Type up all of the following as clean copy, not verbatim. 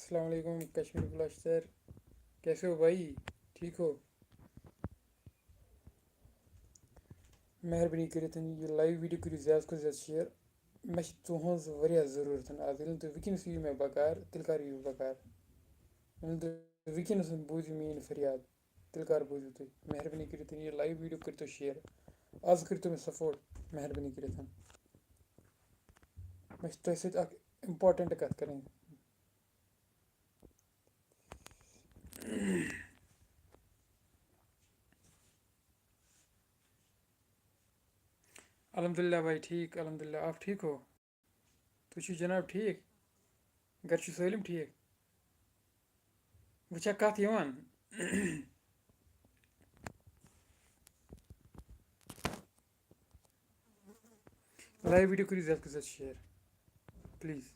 अस्सलामुअलैकुम कश्मीरी ब्लास्टर। कैसे हो भाई? ठीक हो? मेहरबानी करित ये लाइव वीडियो करो ज़्यादा से ज़्यादा शेयर। मे तुहज वारिया ज़रूरत आज ये तुम वनस यू मे बकार तेल कर यू बकार ये तुम वनस बूझ मीन फरियाद तेल कर बूझो तुम मेहरबानी करित ये लाइव वीडियो कर शेयर आज कर मे सपोर्ट मेहरबानी करित मे तुम सत इम्पार्टेंट कत करें। अल्हम्दुलिल्लाह भाई ठीक अल्हम्दुलिल्लाह आप ठीक हो? तुम जनाब ठीक घर सालिम ठीक वह कत लाइव वीडियो करो ज़्यादा से ज़्यादा शेयर प्लीज़।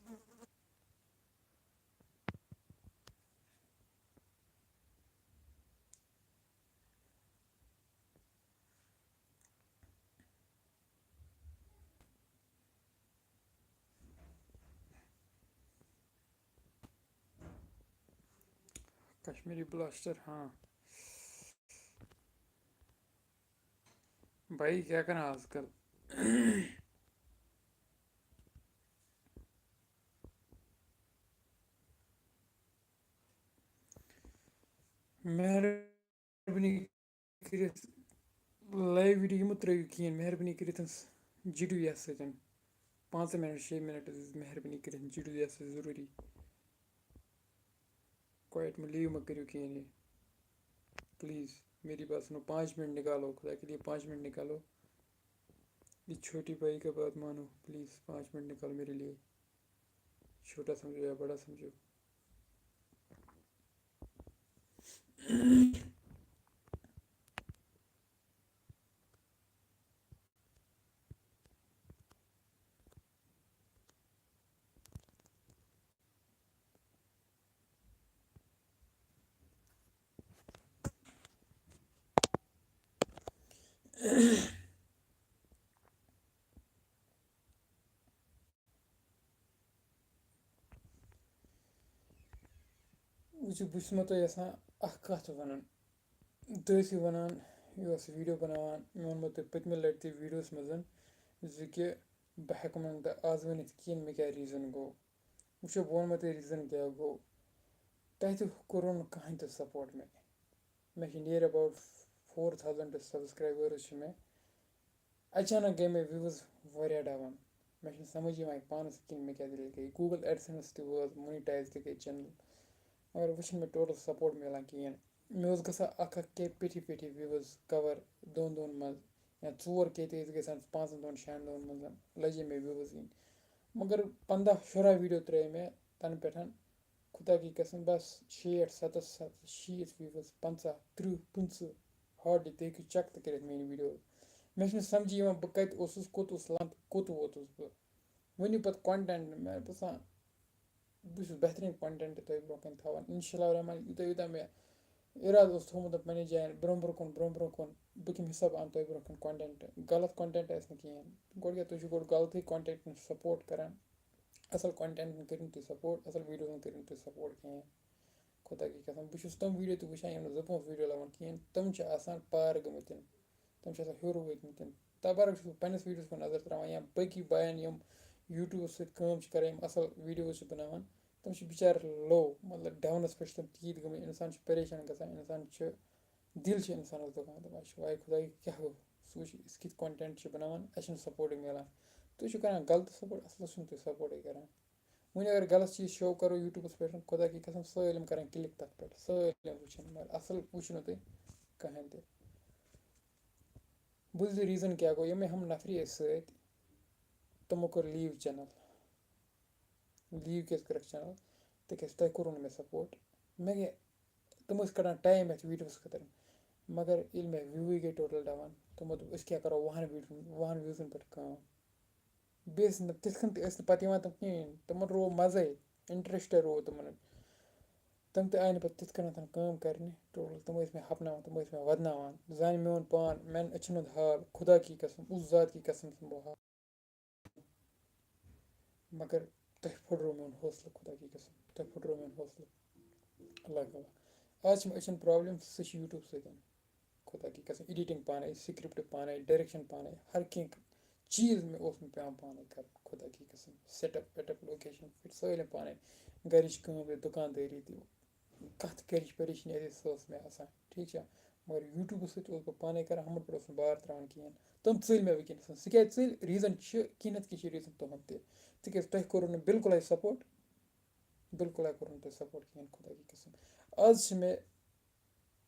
कश्मीरी ब्लास्टर हाँ भाई क्या करना आजकल। मेहरबानी करित लाइव वीडियो मत त्रो कहें मेहरबानी करित जिडू ये सतन 5 मिनट 6 मिनट मेहरबानी करित जिडू ये ज़रूरी क्वाइट में लीव मत करो कहें ये प्लीज़ मेरी बात सुनो 5 मिनट निकालो खुदा के लिए 5 मिनट निकालो ये छोटी भाई का बात मानो प्लीज़ 5 मिनट निकालो मेरे लिए छोटा समझो या बड़ा समझो। वो बस तो यहां कत वन तसी वनान यह वीडियो बनावान मे वोनमो तुम पतमे लटि वीडियोस मज कि बह हेक आज वन कहें मे क्या रीज़न गो वो वोनमो तुम रीज़न क्या गो तह कोरो कहें तो सपोर्ट मे नियर अबाउट 4000 सब्सक्राइबर्स मे अचानक गई मे व्यूज वारिया डाउन मे समझ पानस कहें मे क्या दिल गई गूगल एडसेंस तोज मोनिटाइज गई चैनल मगर वो मे टोटल सपोर्ट मिलान कहें मे ग के पेठी पेठी व्यूज कवर दोन दोन मज या 4 के ग 5 2 6 मज लजे मे व्यूज इन मगर 15 16 वीडियो त्रे मे तन पे खुदा की कसम बस 60 70 व्यूज 50 30 50 हार्डली तुम हेकू चेक तो कर मेरी वीडियो मे समझी बह कत कोत लंत कोत वोतुस बह वनु पे कंटेंट मे बसान बस बेहतरीन कंटेंट तुम ब्रोह कन थवान इंशाल्लाह रहमान यूता यूता मे इराद थोमुत पे जान ब्रो कुन बह कम हिसाब अन तुम ब्रोह कन कंटेंट गलत कंटेंट कहें गो क्या तुम गो गलत कंटेंट सपोर्ट करान असल कंटेंट कर तुम सपोर्ट असल वीडियो कर तुम सपोर्ट कहें खुदा की कसम बस तम वीडियो तो वुचान यम जो वीडियो लवन कहें तम पार गमत तम हर वत तबर पन्नस वीडियोस को नजर त्रावान या बकी बायन यम यूट्यूब सम असल वीडियोस बनावान तम बिचार लो मतलब डाउनस पे तम तीत गम इंसान परेशान गसान इंसान दिल इंसान दुकान दपान वाई खुदा क्या गो इस कित कंटेंट बनावान अस सपोर्ट मिलान तुम कर गलत सपोर्ट असलस तुम सपोर्ट करान वन अगर गलत चीज़ शो करो यूट्यूबस पे खुदा की कसम सालम कर क्लिक तथ पे सालम वुचन मगर असल वुचनो तुम कहें तो बुझ रीज़न क्या गो ये हम नफरी तमो कर लीव चैनल लीव क्या कर चैनल तक तुम कोर मे सपोर्ट मे गए तुम कड़ान टाइम अथ वीडियोस खतर मगर ये मे व्यू गई टोटल डाउन तुमो क्या करो वहन व्यूजन पे काम बेस तिथन पे तम कहें तम रो मजे इंटरेस्ट रो तम आय पे तिथ काम कर टोटल तम मे हपनान तम मे वदनान जान मोन पान मैन अचन हाल खुदा की कसम उस ज़ात की कसम बह हाल मगर तुम फुटरो मोन हौसला खुदा की कसम। तोह फुटरो मेन हौसला अल्लाह का आज अचन प्रॉब्लम सह यूट्यूब सतन खुदा की कसम एडिटिंग पाने स्क्रिप्ट पाने डायरेक्शन पाने हर कह चीज़ में उस पे पाने कर खुदा की कसम सेटअप वेटअप लोकेशन फिट सारे पाने गरिच कम दुकानदारी दी कत गरिच परेशानी सह मे आसान ठीक है मगर यूट्यूब सह पाने कर हमन पे बार त्रान कहें तम चल मे वनकन सह क्या चल रीजन कि रीजन तुहद तिक तुह कोर बिल्कुल सपोर्ट बिल्कुल कोर तुह सपोर्ट कहें खुदा की कसम आज मे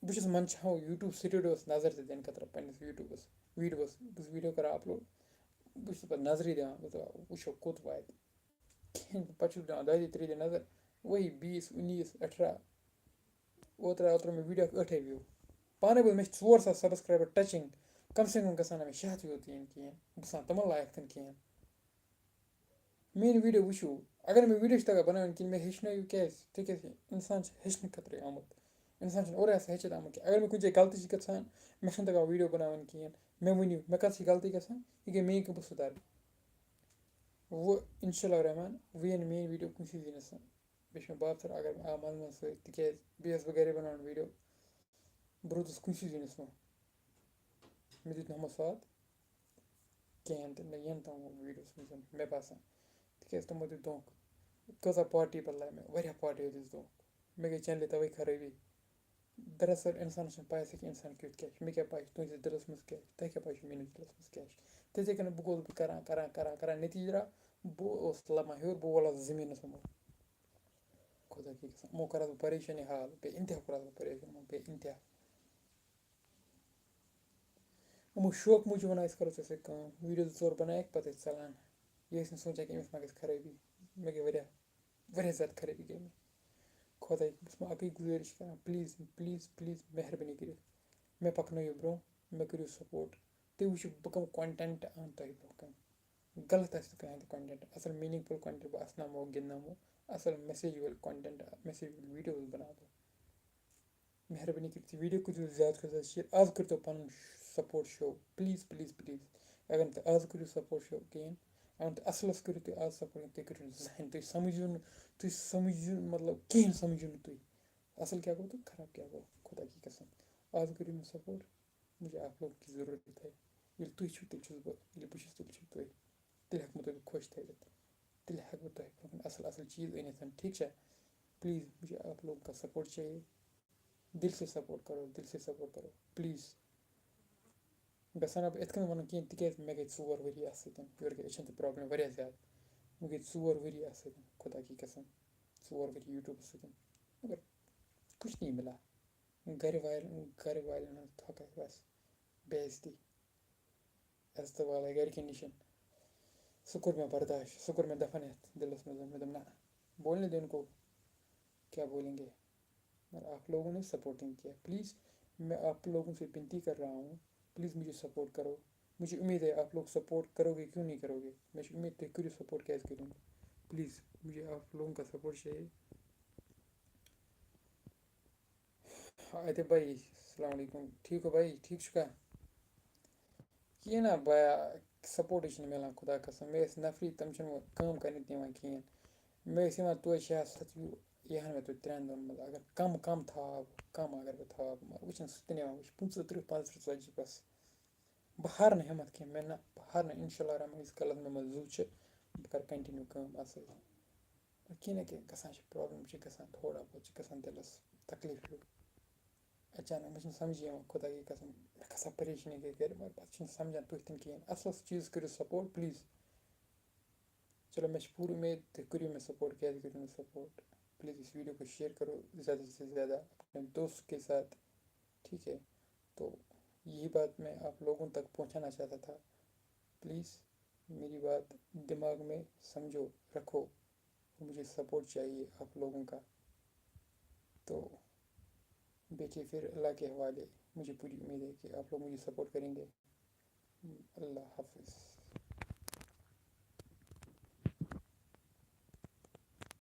बहुत मंचान यूट्यूब स्टूडियोस नजर दिन खतर पे यूट्यूबस वीडियोस बस वीडियो कर अपलोड बहुत पे नजर दिवान वो कोत वात पे दिवान 2-3 नजर वही 20, 19, 18 ओतर मे वीडियो 8 व्यू पाने बोल मे 400 सब्सक्राइबर टचिंग कम से कम गसान मे 100 व्यू तीन कहें बसान तमन लायक तन कहें मेन वीडियो वो अगर मे वीडियो तक बनान कि मे हेचन क्या इंसान हेचन खतर आमुत इंसान और हेचित आमुत अगर मे कुछ गलती गसान मे तक वीडियो बनान कहें मे वनु मे कत गलती गसान यह गई मे बह सुधार वो इंशाल्लाह रहमान वो यन मेन वीडियो कुछ दिनस बे बात अगर मे आव मन सत्य बस बह गर बनान वीडियो बह रोदस कुछ दिनस मे दित नम साथ कहें तो मे यन तम वीडियोस मज मे बसान तिक तमो दित धोख कसा पार्टी बदल मे वारिया पार्टी दिस धोख मे गई चैनल तवे खराबी दरअसल इंसान पाए कि इंसान क्युत क्या मे क्या पाए तुस दिलस मज क्या तह क्या पाए मेस दिलस मज क्या तथे कन बह गोस कर नतीज बह लमा हेर बह वोल जमीन मो खुदा की कसम मो कर परेशानी हाल बे इंतहा कर परेशान बे इंतहा यमो शौक मूजूब वन करो ऐसे वीडियो 2 बनाए पे चलान ये सोचा कि अमिस मा गई खराबी मे गई वारिया ज़्यादा खराबी गई मे खुदा बस अक गुजारिश कर प्लीज़ प्लीज़ प्लीज़ मेहरबानी कर मे पकन ब्रो मे करो सपोर्ट तुम वो बह कम कंटेंट आन तुम ब्रो कम गलत कहें कंटेंट असल मीनिंगफुल कंटेंट बह असनामो गिंदनामो असल मैसेज वाल कंटेंट मैसेज वाल वीडियो बना मेहरबानी कर वीडियो कर ज़्यादा शेयर आज कर तो पन support show please please please अगर तुम आज करो सपोर्ट शो कहें अगर तुम असलस करो तुम आज सपोर्ट तुम करो जहन तुम समझो मतलब कहें समझो तुम असल क्या गो तो खराब क्या गो खुदा की कसम आज करो मे सपोर्ट मुझे आप लोग की ज़रूरत है ये तुम तेल बह तुम तेल हेको तुम खुश थवित तेल हेको तुम असल असल चीज़ अनित ठीक है प्लीज़ मुझे आप लोग का सपोर्ट चाहिए दिल से सपोर्ट करो प्लीज़ गसान अब इत वन कहें तिक मे गई 4 वरी योर गई अचन प्रॉब्लम वारिया ज़्यादा मे गई 4 वरी खुदा की कसम 4 वरी यूट्यूब मगर कुछ नहीं मिला घर वाले थक बस बेइज्जती इज्जत वाले घर के निशन सह कोर मे बर्दाश्त सह कोर मे दफन दिलस मज मे दम ना बोलने दे उनको क्या बोलेंगे मगर आप लोगों ने सपोर्टिंग किया प्लीज़ मैं आप लोगों से विनती कर रहा हूँ प्लीज़ मुझे सपोर्ट करो मुझे उम्मीद है आप लोग सपोर्ट करोगे क्यों नहीं करोगे मुझे उम्मीद है करो सपोर्ट कैसे करूँगा प्लीज़ मुझे आप लोगों का सपोर्ट चाहिए आते भाई अस्सलामुअलैकुम ठीक हो भाई ठीक शुका ये ना भाया सपोर्ट मिलान खुदा कसम मे नफरी तम काम कर दिवान कहें मे तो 6-7 यह मे तो 3 दिन मज अगर कम था कम अगर बह था वो सह वो 25-30-40 बस बह हार ना हिम्मत कह मे ना बह हार ना इंशाल्लाह रहमान इस कल मे मज जू बह कर कंटिन्यू कम असल कह ना कह गसान प्रॉब्लम गसान थोड़ा बहुत गसान दिलस तकलीफ हो अचानक मे समझ खुदा की कसम मे खसा परेशानी गई गर मगर पे समझान तुम तन कहें असल चीज़ करो सपोर्ट प्लीज़ चलो मे पूरी उम्मीद तुम करो मे सपोर्ट क्या करो मे सपोर्ट प्लीज़ इस वीडियो को शेयर करो ज़्यादा से ज़्यादा अपने दोस्त के साथ ठीक है तो यही बात मैं आप लोगों तक पहुंचाना चाहता था प्लीज़ मेरी बात दिमाग में समझो रखो मुझे सपोर्ट चाहिए आप लोगों का तो देखिए फिर अल्लाह के हवाले मुझे पूरी उम्मीद है कि आप लोग मुझे सपोर्ट करेंगे अल्लाह हाफिज़।